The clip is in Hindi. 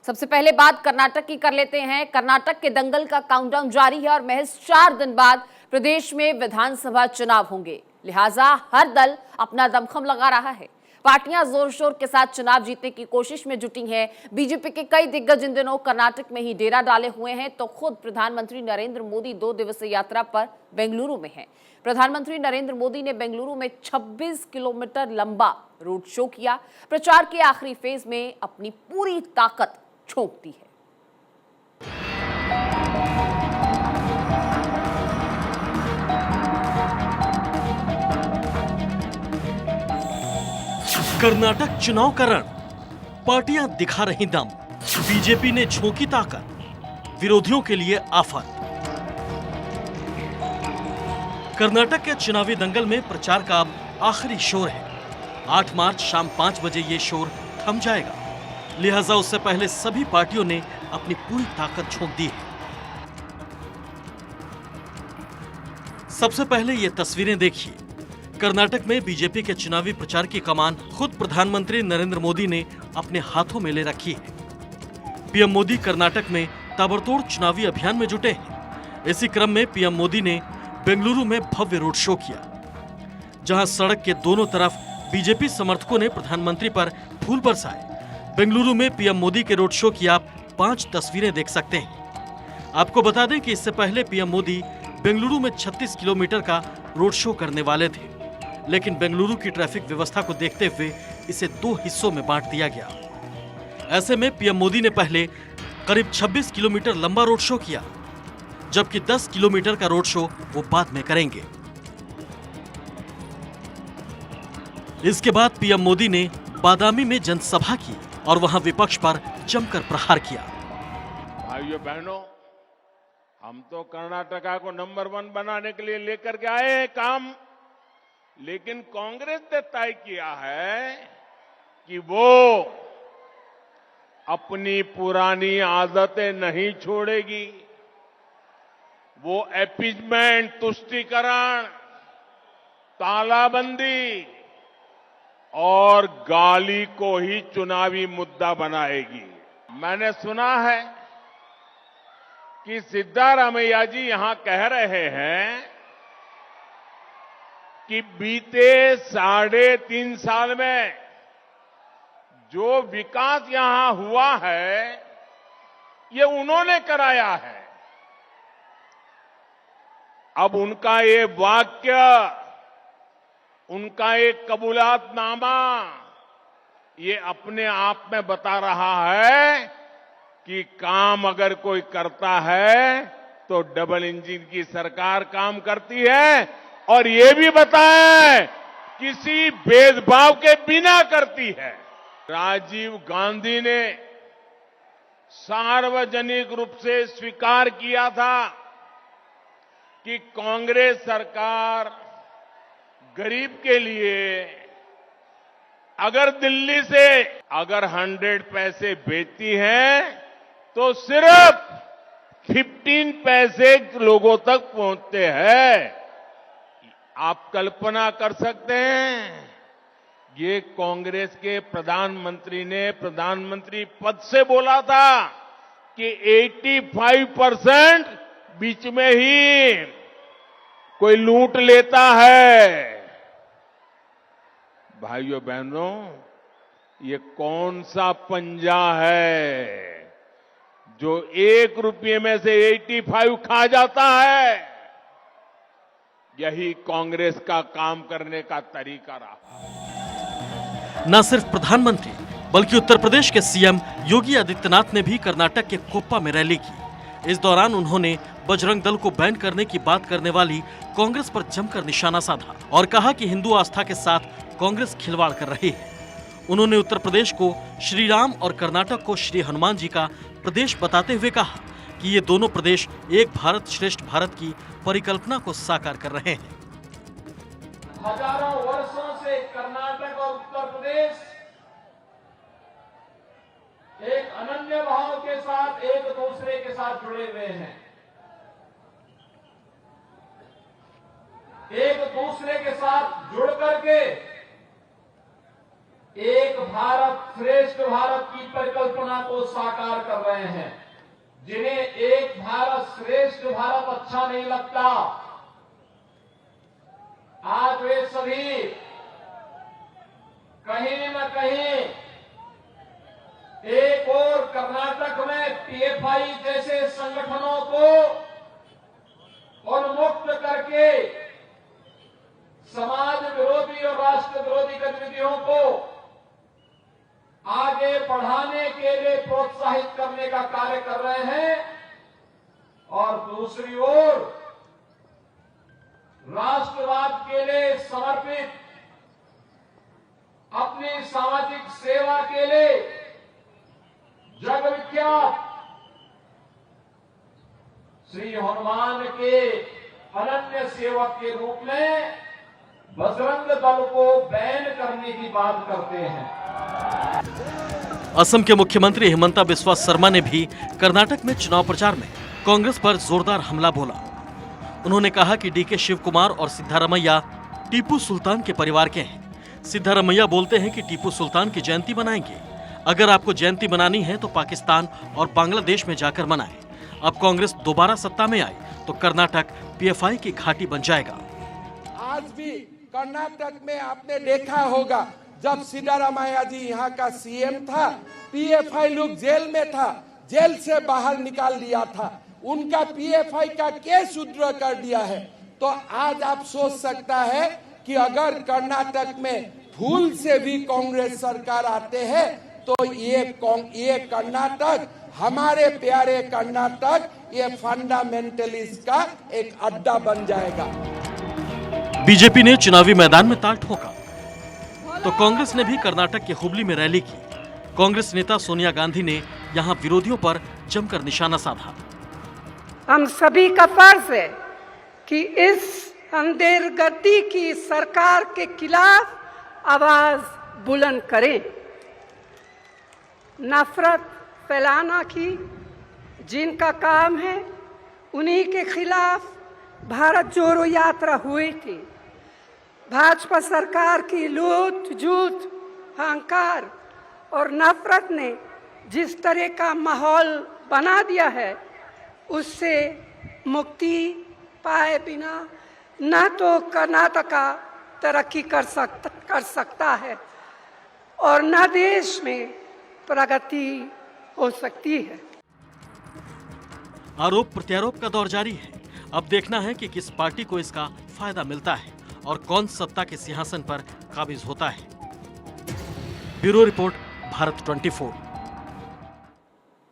सबसे पहले बात कर्नाटक की कर लेते हैं। कर्नाटक के दंगल का काउंटडाउन जारी है और महज 4 दिन बाद प्रदेश में विधानसभा चुनाव होंगे। लिहाजा हर दल अपना दमखम लगा रहा है। पार्टियां जोर शोर के साथ चुनाव जीतने की कोशिश में जुटी हैं। बीजेपी के कई दिग्गज इन दिनों कर्नाटक में ही डेरा डाले हुए हैं, तो खुद प्रधानमंत्री नरेंद्र मोदी 2 दिवसीय यात्रा पर बेंगलुरु में हैं। प्रधानमंत्री नरेंद्र मोदी ने बेंगलुरु में 26 किलोमीटर लंबा रोड शो किया। प्रचार के आखिरी फेज में अपनी पूरी ताकत झोंकती है। कर्नाटक चुनाव का रण, पार्टियां दिखा रही दम, बीजेपी ने झोंकी ताकत, विरोधियों के लिए आफत। कर्नाटक के चुनावी दंगल में प्रचार का अब आखिरी शोर है। 8 मार्च शाम 5 बजे ये शोर थम जाएगा, लिहाजा उससे पहले सभी पार्टियों ने अपनी पूरी ताकत झोंक दी है। सबसे पहले ये तस्वीरें देखिए। कर्नाटक में बीजेपी के चुनावी प्रचार की कमान खुद प्रधानमंत्री नरेंद्र मोदी ने अपने हाथों में ले रखी है। पीएम मोदी कर्नाटक में ताबड़तोड़ चुनावी अभियान में जुटे हैं। इसी क्रम में पीएम मोदी ने बेंगलुरु में भव्य रोड शो किया, जहां सड़क के दोनों तरफ बीजेपी समर्थकों ने प्रधानमंत्री पर फूल बरसाए। बेंगलुरु में पीएम मोदी के रोड शो की आप 5 तस्वीरें देख सकते हैं। आपको बता दें कि इससे पहले पीएम मोदी बेंगलुरु में 36 किलोमीटर का रोड शो करने वाले थे, लेकिन बेंगलुरु की ट्रैफिक व्यवस्था को देखते हुए इसे 2 हिस्सों में बांट दिया गया। ऐसे में पीएम मोदी ने पहले करीब 26 किलोमीटर लंबा रोड शो किया, जबकि 10 किलोमीटर का रोड शो वो बाद में करेंगे। इसके बाद पीएम मोदी ने बादामी में जनसभा की और वहां विपक्ष पर जमकर प्रहार किया। भाइयों बहनों, हम तो कर्नाटका को नंबर 1 बनाने के लिए लेकर के आए हैं काम, लेकिन कांग्रेस ने तय किया है कि वो अपनी पुरानी आदतें नहीं छोड़ेगी। वो एपीजमेंट, तुष्टीकरण, तालाबंदी और गाली को ही चुनावी मुद्दा बनाएगी। मैंने सुना है कि सिद्धारामैया जी यहां कह रहे हैं कि बीते 3.5 साल में जो विकास यहां हुआ है, ये उन्होंने कराया है। अब उनका ये वाक्य, उनका एक कबूलातनामा, ये अपने आप में बता रहा है कि काम अगर कोई करता है तो डबल इंजन की सरकार काम करती है, और ये भी बताया किसी भेदभाव के बिना करती है। राजीव गांधी ने सार्वजनिक रूप से स्वीकार किया था कि कांग्रेस सरकार गरीब के लिए अगर दिल्ली से 100 पैसे भेजती है तो सिर्फ 15 पैसे लोगों तक पहुंचते हैं। आप कल्पना कर सकते हैं, ये कांग्रेस के प्रधानमंत्री ने प्रधानमंत्री पद से बोला था कि 85% बीच में ही कोई लूट लेता है। भाइयों बहनों, ये कौन सा पंजा है जो 1 रुपये में से 85 खा जाता है? यही कांग्रेस का काम करने का तरीका रहा। न सिर्फ प्रधानमंत्री बल्कि उत्तर प्रदेश के सीएम योगी आदित्यनाथ ने भी कर्नाटक के कोप्पा में रैली की। इस दौरान उन्होंने बजरंग दल को बैन करने की बात करने वाली कांग्रेस पर जमकर निशाना साधा और कहा कि हिंदू आस्था के साथ कांग्रेस खिलवाड़ कर रही है। उन्होंने उत्तर प्रदेश को श्री राम और कर्नाटक को श्री हनुमान जी का प्रदेश बताते हुए कहा कि ये दोनों प्रदेश एक भारत श्रेष्ठ भारत की परिकल्पना को साकार कर रहे हैं। हजारों वर्षों से कर्नाटक और उत्तर प्रदेश एक अनन्य भाव के साथ एक दूसरे के साथ जुड़े हुए हैं। एक दूसरे के साथ जुड़ करके एक भारत श्रेष्ठ भारत की परिकल्पना को साकार कर रहे हैं। जिन्हें एक भारत श्रेष्ठ भारत अच्छा नहीं लगता, आज वे सभी कहीं न कहीं एक और कर्नाटक में पीएफआई जैसे संगठनों को उन्मुक्त करके समाज विरोधी और राष्ट्र विरोधी गतिविधियों को आगे बढ़ाने के लिए प्रोत्साहित करने का कार्य कर रहे हैं, और दूसरी ओर राष्ट्रवाद के लिए समर्पित अपनी सामाजिक सेवा के लिए जग विख्यात श्री हनुमान के अनन्य सेवक के रूप में बजरंग दल को बैन करने की बात करते हैं। असम के मुख्यमंत्री हिमंता बिस्वा शर्मा ने भी कर्नाटक में चुनाव प्रचार में कांग्रेस पर जोरदार हमला बोला। उन्होंने कहा कि डीके शिव कुमार और सिद्धारमैया टीपू सुल्तान के परिवार के हैं। सिद्धारमैया बोलते हैं कि टीपू सुल्तान की जयंती मनाएंगे। अगर आपको जयंती मनानी है तो पाकिस्तान और बांग्लादेश में जाकर मनाएं। अब कांग्रेस दोबारा सत्ता में आई तो कर्नाटक पीएफआई की घाटी बन जाएगा। आज भी कर्नाटक में आपने देखा होगा, जब सिद्धारमैया जी यहाँ का सीएम था, पीएफआई लोग जेल में था, जेल से बाहर निकाल दिया था, उनका पीएफआई का केस विड्रॉ कर दिया है। तो आज आप सोच सकता है कि अगर कर्नाटक में भूल से भी कांग्रेस सरकार आते हैं तो ये कर्नाटक, हमारे प्यारे कर्नाटक, ये फंडामेंटलिस्ट का एक अड्डा बन जाएगा। बीजेपी ने चुनावी मैदान में ताल ठोका तो कांग्रेस ने भी कर्नाटक के हुबली में रैली की। कांग्रेस नेता सोनिया गांधी ने यहां विरोधियों पर जमकर निशाना साधा। हम सभी का फर्ज है कि इस अंधेरगर्दी की सरकार के खिलाफ आवाज बुलंद करें। नफरत फैलाना की जिनका काम है, उन्हीं के खिलाफ भारत जोड़ो यात्रा हुई थी। भाजपा सरकार की लूट झूठ, अहंकार और नफरत ने जिस तरह का माहौल बना दिया है, उससे मुक्ति पाए बिना न तो कर्नाटका तरक्की कर सकता है और न देश में प्रगति हो सकती है। आरोप प्रत्यारोप का दौर जारी है। अब देखना है कि किस पार्टी को इसका फायदा मिलता है और कौन सत्ता के सिंहासन पर काबिज होता है। Bureau report, Bharat 24।